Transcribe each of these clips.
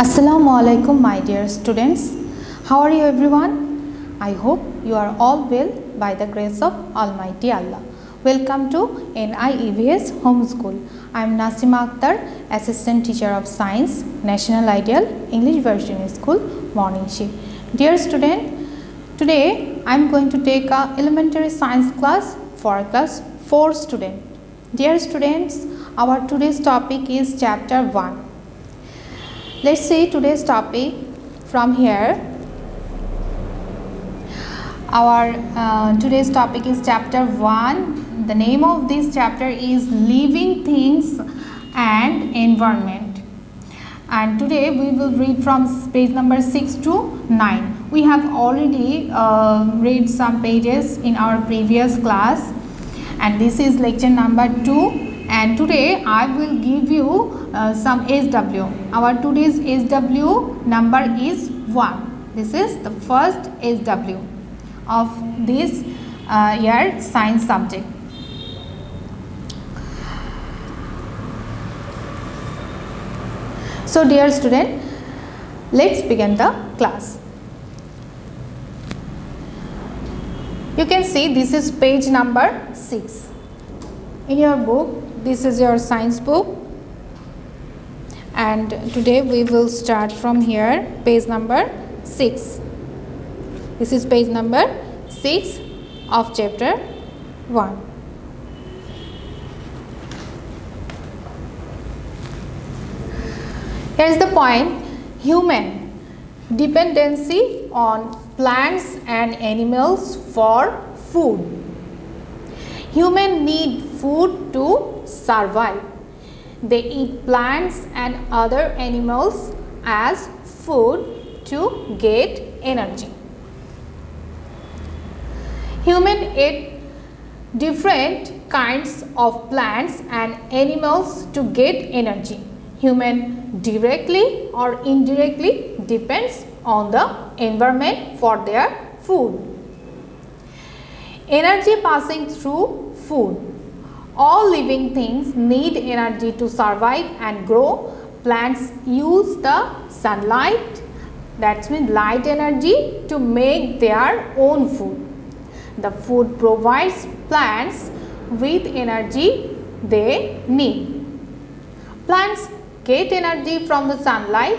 Assalamu alaikum my dear students. How are you everyone? I hope you are all well by the grace of Almighty Allah. Welcome to NIEVS Homeschool. I am Nasima Akhtar, Assistant Teacher of Science, National Ideal English Version School, Morningsea. Dear student, today I am going to take a elementary science class for class 4 student. Dear students, our today's topic is chapter 1. Let's see today's topic from here. Our today's topic is chapter 1. The name of this chapter is Living Things and Environment. And today we will read from page number 6 to 9. We have already read some pages in our previous class, and this is lecture number 2. And today I will give you some SW. Our today's SW number is 1. This is the first SW of this year science subject. So dear student, let's begin the class. You can see this is page number 6 in your book. This is your science book, and today we will start from here, page number 6. This is page number 6 of chapter 1. Here is the point: human dependency on plants and animals for food. Humans need food to survive. They eat plants and other animals as food to get energy. Humans eat different kinds of plants and animals to get energy. Human directly or indirectly depends on the environment for their food. Energy passing through food. All living things need energy to survive and grow. Plants use the sunlight, that means light energy, to make their own food. The food provides plants with energy they need. Plants get energy from the sunlight.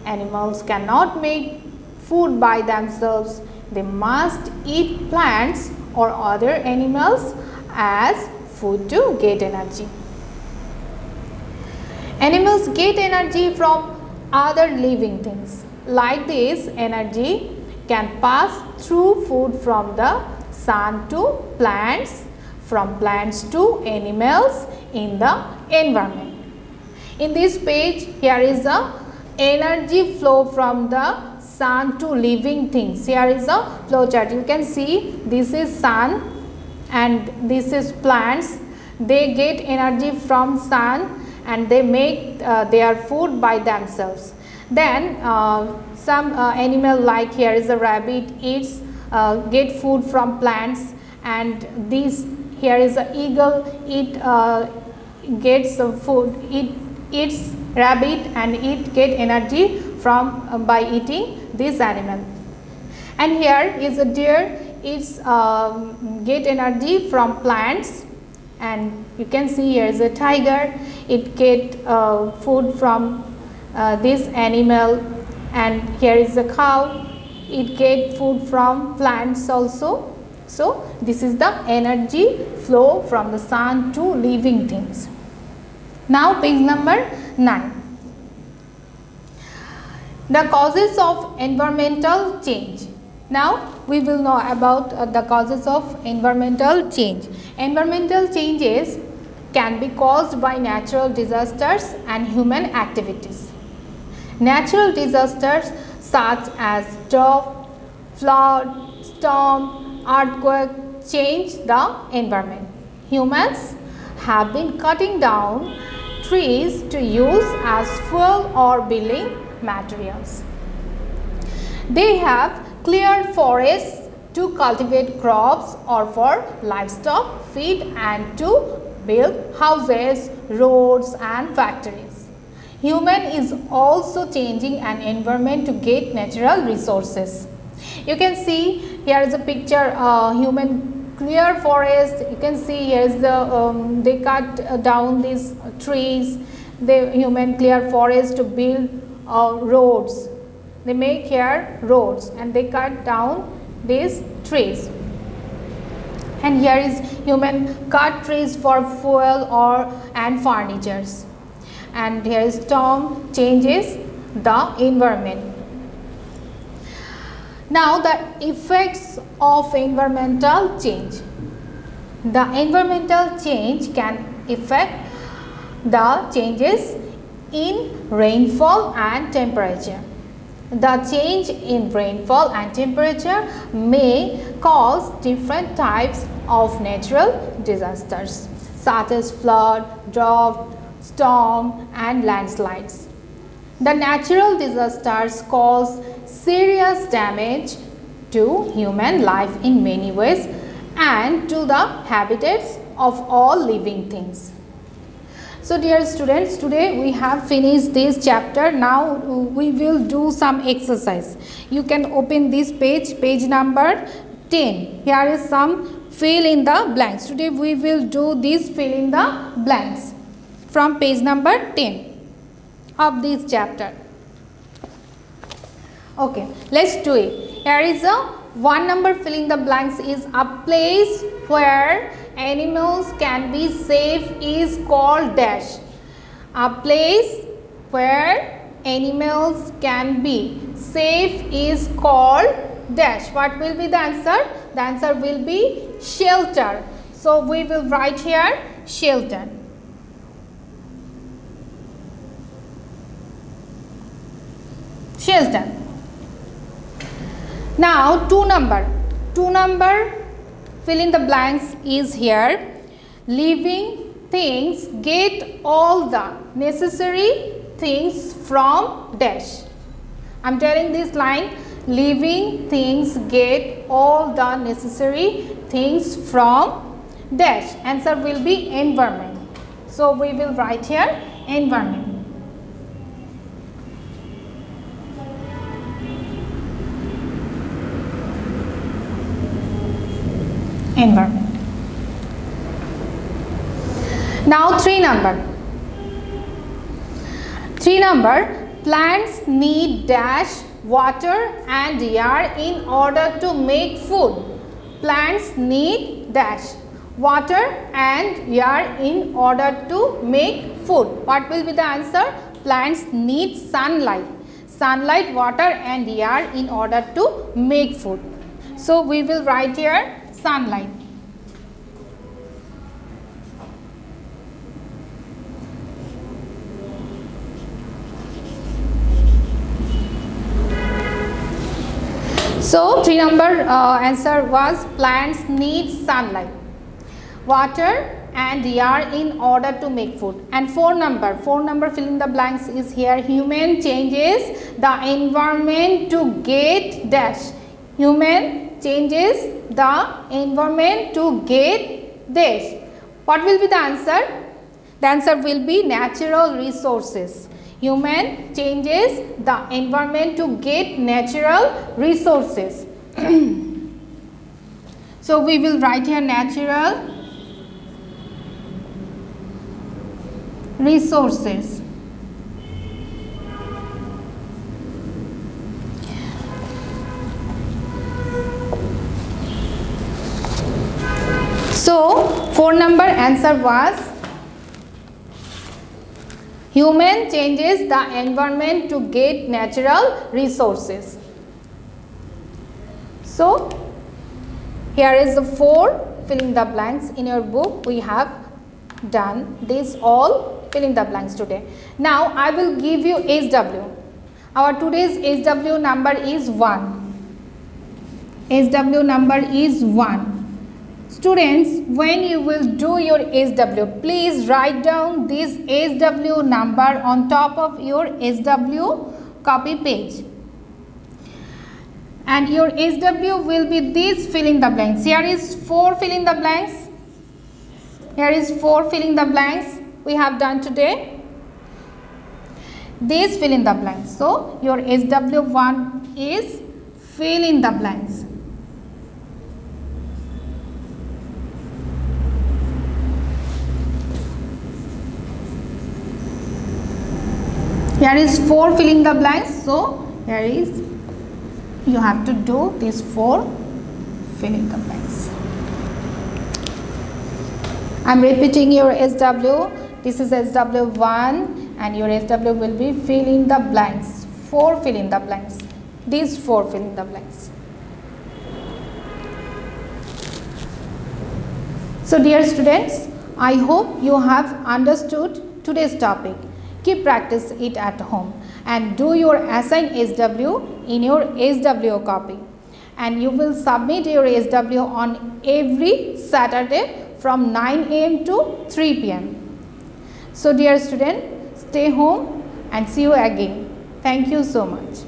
Animals cannot make food by themselves. They must eat plants or other animals as food to get energy. Animals get energy from other living things. Like this, energy can pass through food from the sun to plants, from plants to animals in the environment. In this page, here is a energy flow from the sun to living things. Here is a flow chart. You can see this is sun and this is plants. They get energy from sun and they make their food by themselves. Then some animal, like here is a rabbit, eats get food from plants, and this here is a eagle, it gets food, it eats rabbit and it get energy from by eating this animal. And here is a deer, it's get energy from plants, and you can see here is a tiger, it get food from this animal, and here is a cow, it get food from plants also. So this is the energy flow from the sun to living things. Now page number 9. The causes of environmental change. Now we will know about the causes of environmental change. Environmental changes can be caused by natural disasters and human activities. Natural disasters such as drought, flood, storm, earthquake change the environment. Humans have been cutting down trees to use as fuel or building materials. They have cleared forests to cultivate crops or for livestock feed and to build houses, roads and factories. Human is also changing an environment to get natural resources. You can see here is a picture, human clear forest. You can see here is the they cut down these trees. The human clear forest to build roads. They make here roads and they cut down these trees. And here is human cut trees for fuel and furnitures. And here is storm changes the environment. Now the effects of environmental change. The environmental change can affect the changes in rainfall and temperature. The change in rainfall and temperature may cause different types of natural disasters such as flood, drought, storm and landslides. The natural disasters cause serious damage to human life in many ways and to the habitats of all living things. So dear students, today we have finished this chapter. Now we will do some exercise. You can open this page number 10. Here is some fill in the blanks. Today we will do this fill in the blanks from page number 10 of this chapter. Okay, let's do it. Here is a one number fill in the blanks is a place where animals can be safe is called dash. A place where animals can be safe is called dash. What will be the answer? The answer will be shelter. So we will write here shelter. Shelter. Now two number fill in the blanks is here. Living things get all the necessary things from dash. I am telling this line, living things get all the necessary things from dash. Answer will be environment. So we will write here environment. Environment. Now three number, plants need dash water and air in order to make food. Plants need dash water and air in order to make food. What will be the answer? Plants need sunlight, water and air in order to make food. So we will write here sunlight. So 3 number answer was plants need sunlight, water and air in order to make food. And 4 number fill in the blanks is here. Human changes the environment to get dash. Human changes the environment to get dash. What will be the answer? The answer will be natural resources. Human changes the environment to get natural resources. So we will write here natural resources. So 4 number answer was human changes the environment to get natural resources. So here is the 4 fill in the blanks in your book. We have done this all fill in the blanks today. Now I will give you SW. Our today's SW number is 1. SW number is 1. Students, when you will do your SW, please write down this SW number on top of your SW copy page. And your SW will be this fill in the blanks. Here is 4 fill in the blanks. Here is 4 fill in the blanks we have done today. These fill in the blanks. So, your SW1 is fill in the blanks. Here is 4 filling the blanks. So, here is you have to do these 4 filling the blanks. I am repeating your SW. This is SW1 and your SW will be fill in the blanks. 4 fill in the blanks. These 4 fill in the blanks. So, dear students, I hope you have understood today's topic. Keep practice it at home and do your assigned SW in your SW copy, and you will submit your SW on every Saturday from 9 AM to 3 PM. So, dear student, stay home and see you again. Thank you so much.